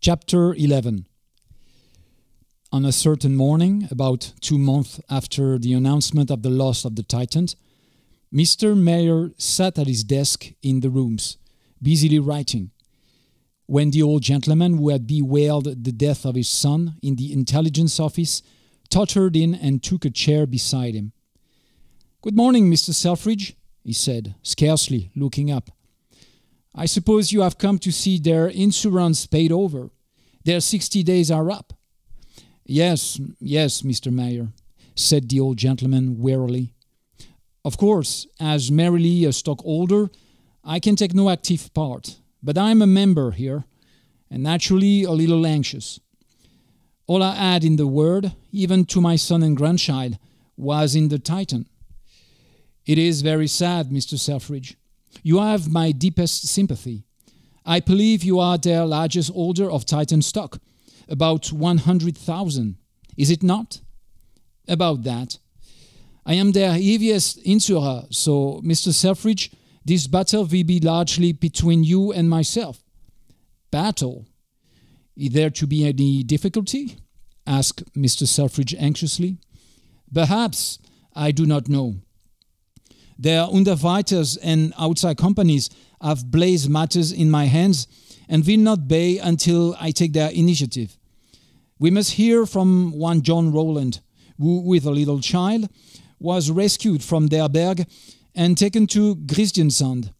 Chapter 11. On a certain morning, about 2 months after the announcement of the loss of the Titan, Mr. Meyer sat at his desk in the rooms, busily writing, when the old gentleman who had bewailed the death of his son in the intelligence office tottered in and took a chair beside him. "Good morning, Mr. Selfridge," he said, scarcely looking up. "I suppose you have come to see their insurance paid over. Their 60 days are up." Yes, Mr. Meyer," said the old gentleman wearily. "Of course, as merely a stockholder, I can take no active part, but I am a member here, and naturally a little anxious. All I had in the world, even to my son and grandchild, was in the Titan. It is very sad, Mr. Selfridge. You have my deepest sympathy. I believe you are their largest holder of Titan stock, about 100,000. Is it not? About that. I am their heaviest insurer, so, Mr. Selfridge, this battle will be largely between you and myself." "Battle? Is there to be any difficulty?" asked Mr. Selfridge anxiously. "Perhaps. I do not know. Their underwriters and outside companies have placed matters in my hands and will not pay until I take their initiative. We must hear from one John Rowland, who, with a little child, was rescued from their berg and taken to Kristiansand.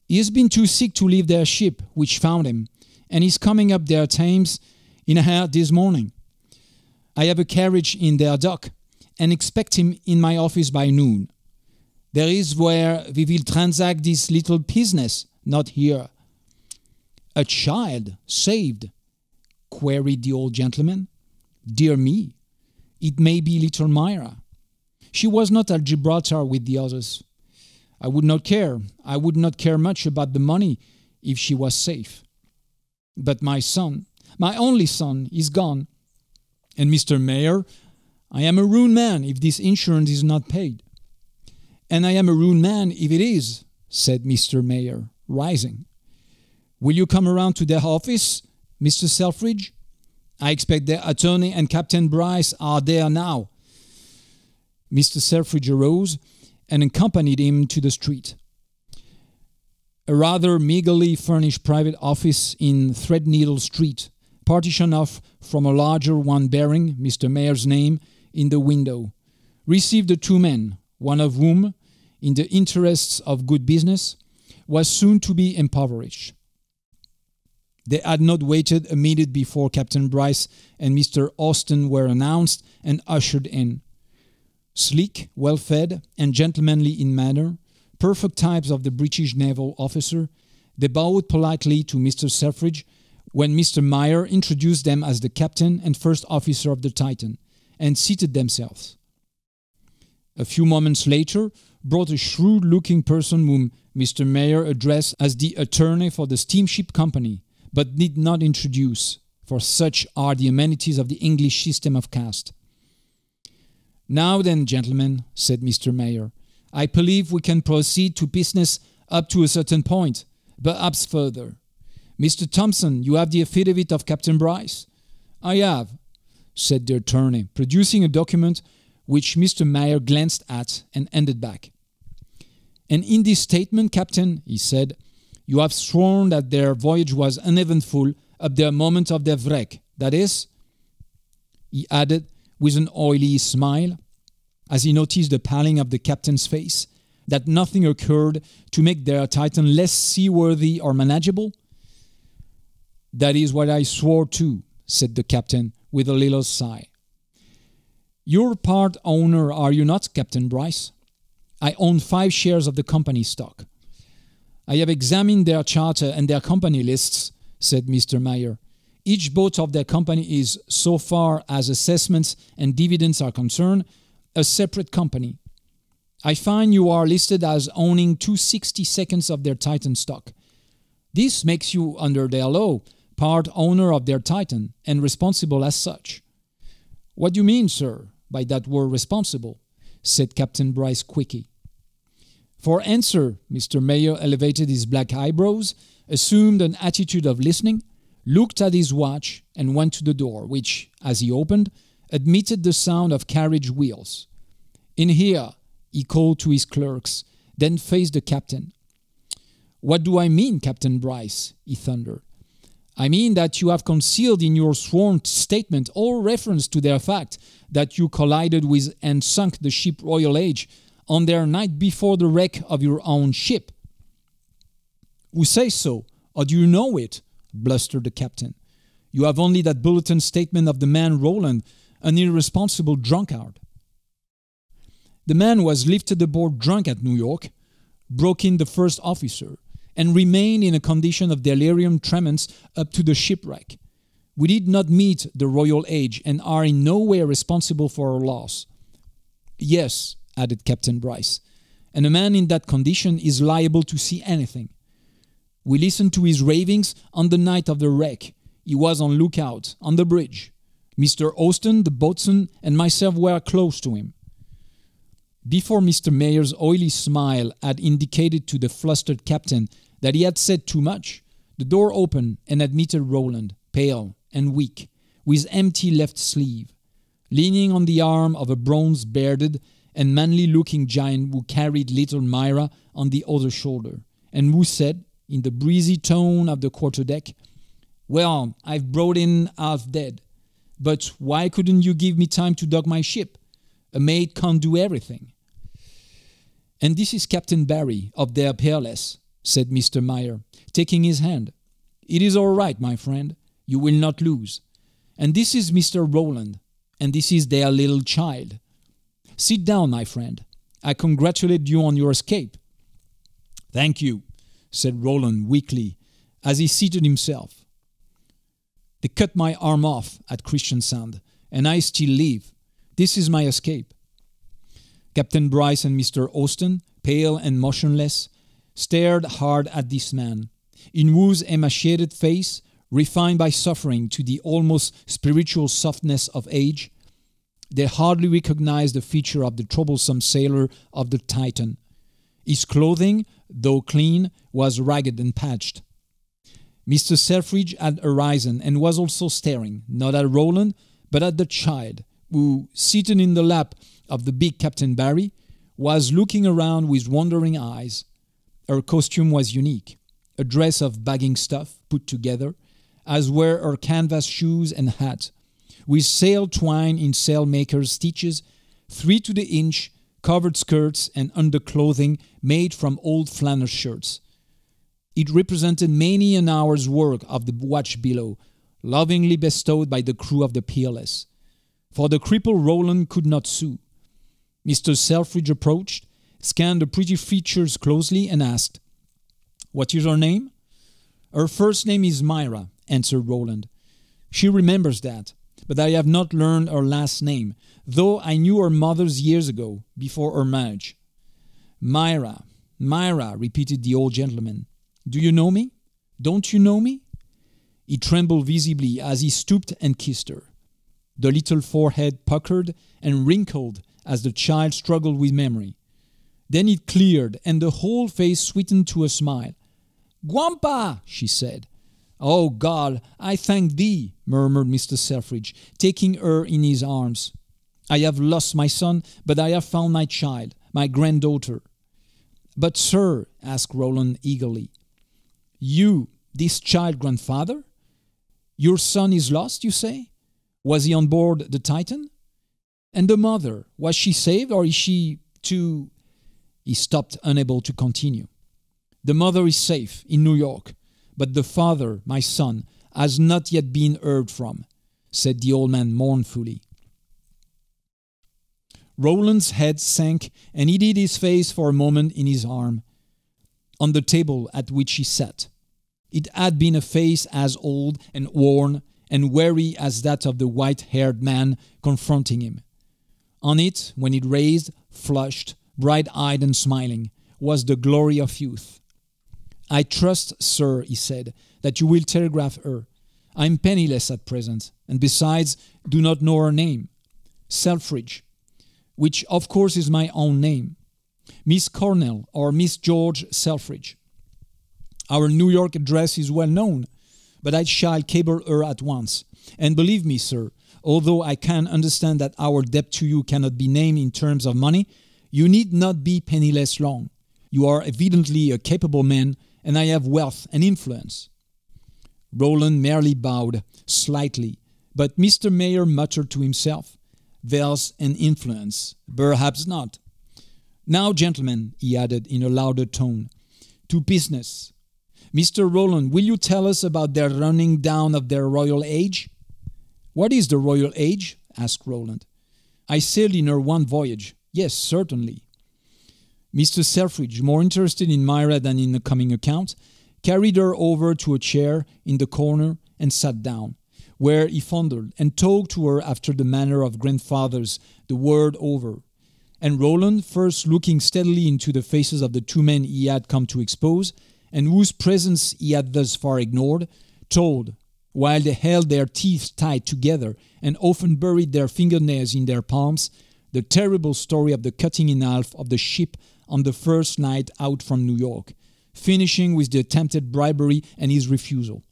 He has been too sick to leave their ship, which found him, and is coming up their Thames in a hare this morning. I have a carriage in their dock, and expect him in my office by noon. There is where we will transact this little business, not here." "A child saved?" queried the old gentleman. "Dear me, it may be little Myra. She was not at Gibraltar with the others. I would not care much about the money if she was safe. But my son, my only son, is gone. And Mr. Meyer, I am a ruined man if this insurance is not paid." "And I am a ruined man if it is," said Mr. Meyer, rising. "Will you come around to their office, Mr. Selfridge? I expect their attorney and Captain Bryce are there now." Mr. Selfridge arose and accompanied him to the street. A rather meagerly furnished private office in Threadneedle Street, partitioned off from a larger one bearing Mr. Meyer's name in the window, received the two men, one of whom, in the interests of good business, was soon to be impoverished. They had not waited a minute before Captain Bryce and Mr. Austen were announced and ushered in. Sleek, well-fed, and gentlemanly in manner, perfect types of the British naval officer, they bowed politely to Mr. Selfridge when Mr. Meyer introduced them as the captain and first officer of the Titan, and seated themselves. A few moments later brought a shrewd-looking person whom Mr. Meyer addressed as the attorney for the steamship company, but did not introduce, for such are the amenities of the English system of caste. "Now then, gentlemen," said Mr. Meyer, "I believe we can proceed to business up to a certain point, perhaps further. Mr. Thompson, you have the affidavit of Captain Bryce?" "I have," said the attorney, producing a document which Mr. Meyer glanced at and handed back. "And in this statement, Captain," he said, "you have sworn that their voyage was uneventful up to the moment of their wreck. That is," he added with an oily smile, as he noticed the paling of the captain's face, "that nothing occurred to make their Titan less seaworthy or manageable?" "That is what I swore to," said the captain with a little sigh. "You're part owner, are you not, Captain Bryce?" "I own 5 shares of the company stock." "I have examined their charter and their company lists," said Mr. Meyer. "Each boat of their company is, so far as assessments and dividends are concerned, a separate company. I find you are listed as owning 2/62 of their Titan stock. This makes you, under their law, part owner of their Titan and responsible as such." "What do you mean, sir, by that word responsible?" said Captain Bryce quickly. For answer, Mr. Meyer elevated his black eyebrows, assumed an attitude of listening, looked at his watch, and went to the door, which, as he opened, admitted the sound of carriage wheels. "In here," he called to his clerks, then faced the captain. "What do I mean, Captain Bryce?" he thundered. "I mean that you have concealed in your sworn statement all reference to their fact that you collided with and sunk the ship Royal Age on their night before the wreck of your own ship." "Who says so? Or do you know it?" blustered the captain. "You have only that bulletin statement of the man Rowland, an irresponsible drunkard." "The man was lifted aboard drunk at New York," broke in the first officer, "and remained in a condition of delirium tremens up to the shipwreck. We did not meet the Royal Age and are in no way responsible for our loss." "Yes," added Captain Bryce, "and a man in that condition is liable to see anything. We listened to his ravings on the night of the wreck. He was on lookout, on the bridge. Mr. Austin, the boatswain, and myself were close to him." Before Mr. Meyer's oily smile had indicated to the flustered captain that he had said too much, the door opened and admitted Rowland, pale and weak, with empty left sleeve, leaning on the arm of a bronze-bearded and manly-looking giant who carried little Myra on the other shoulder, and who said, in the breezy tone of the quarterdeck, "Well, I've brought in half dead, but why couldn't you give me time to dock my ship? A maid can't do everything." "And this is Captain Barry of their Peerless," said Mr. Meyer, taking his hand. "It is all right, my friend. You will not lose. And this is Mr. Rowland, and this is their little child. Sit down, my friend. I congratulate you on your escape." "Thank you," said Rowland weakly, as he seated himself. "They cut my arm off at Christiansand, and I still live. This is my escape." Captain Bryce and Mr. Austin, pale and motionless, stared hard at this man, in whose emaciated face, refined by suffering to the almost spiritual softness of age, they hardly recognized the feature of the troublesome sailor of the Titan. His clothing, though clean, was ragged and patched. Mr. Selfridge had arisen and was also staring, not at Rowland, but at the child, who, seated in the lap of the big Captain Barry, was looking around with wondering eyes. Her costume was unique, a dress of bagging stuff put together, as were her canvas shoes and hat, with sail twine in sailmaker's stitches, 3 to the inch, covered skirts and underclothing made from old flannel shirts. It represented many an hour's work of the watch below, lovingly bestowed by the crew of the Peerless. For the crippled Rowland could not sue. Mr. Selfridge approached, scanned the pretty features closely, and asked, "What is her name?" "Her first name is Myra," answered Rowland. "She remembers that, but I have not learned her last name, though I knew her mother's years ago, before her marriage." "Myra, Myra," repeated the old gentleman. "Do you know me? Don't you know me?" He trembled visibly as he stooped and kissed her. The little forehead puckered and wrinkled as the child struggled with memory. Then it cleared, and the whole face sweetened to a smile. "Gwampa," she said. "Oh, God, I thank thee," murmured Mr. Selfridge, taking her in his arms. "I have lost my son, but I have found my child, my granddaughter." "But, sir," asked Rowland eagerly, "you, this child grandfather? Your son is lost, you say? Was he on board the Titan? And the mother, was she saved, or is she too—" He stopped, unable to continue. "The mother is safe in New York, but the father, my son, has not yet been heard from," said the old man mournfully. Rowland's head sank, and he hid his face for a moment in his arm, on the table at which he sat. It had been a face as old and worn and weary as that of the white-haired man confronting him. On it, when it raised, flushed, bright-eyed and smiling, was the glory of youth. "I trust, sir," he said, "that you will telegraph her. I am penniless at present, and besides, do not know her name. Selfridge, which of course is my own name. Miss Cornell or Miss George Selfridge. Our New York address is well known, but I shall cable her at once. And believe me, sir, although I can understand that our debt to you cannot be named in terms of money, you need not be penniless long. You are evidently a capable man, and I have wealth and influence." Rowland merely bowed slightly, but Mr. Meyer muttered to himself, "Wealth and influence, perhaps not. Now, gentlemen," he added in a louder tone, "to business. Mr. Rowland, will you tell us about their running down of their royal age?" "What is the royal age?" asked Rowland. "I sailed in her one voyage. Yes, certainly." Mr. Selfridge, more interested in Myra than in the coming account, carried her over to a chair in the corner and sat down, where he fondled and talked to her after the manner of grandfathers the world over. And Rowland, first looking steadily into the faces of the two men he had come to expose, and whose presence he had thus far ignored, told, while they held their teeth tight together and often buried their fingernails in their palms, the terrible story of the cutting in half of the ship on the first night out from New York, finishing with the attempted bribery and his refusal.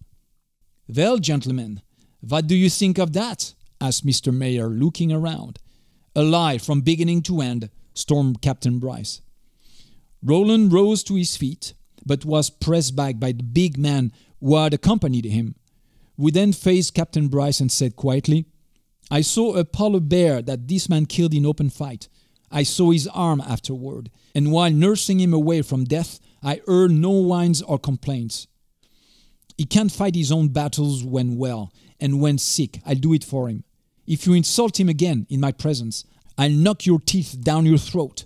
"Well, gentlemen, what do you think of that?" asked Mr. Meyer, looking around. "A lie from beginning to end," stormed Captain Bryce. Rowland rose to his feet, but was pressed back by the big man who had accompanied him. We then faced Captain Bryce and said quietly, "I saw a polar bear that this man killed in open fight. I saw his arm afterward, and while nursing him away from death, I heard no whines or complaints. He can't fight his own battles when well, and when sick, I'll do it for him. If you insult him again in my presence, I'll knock your teeth down your throat.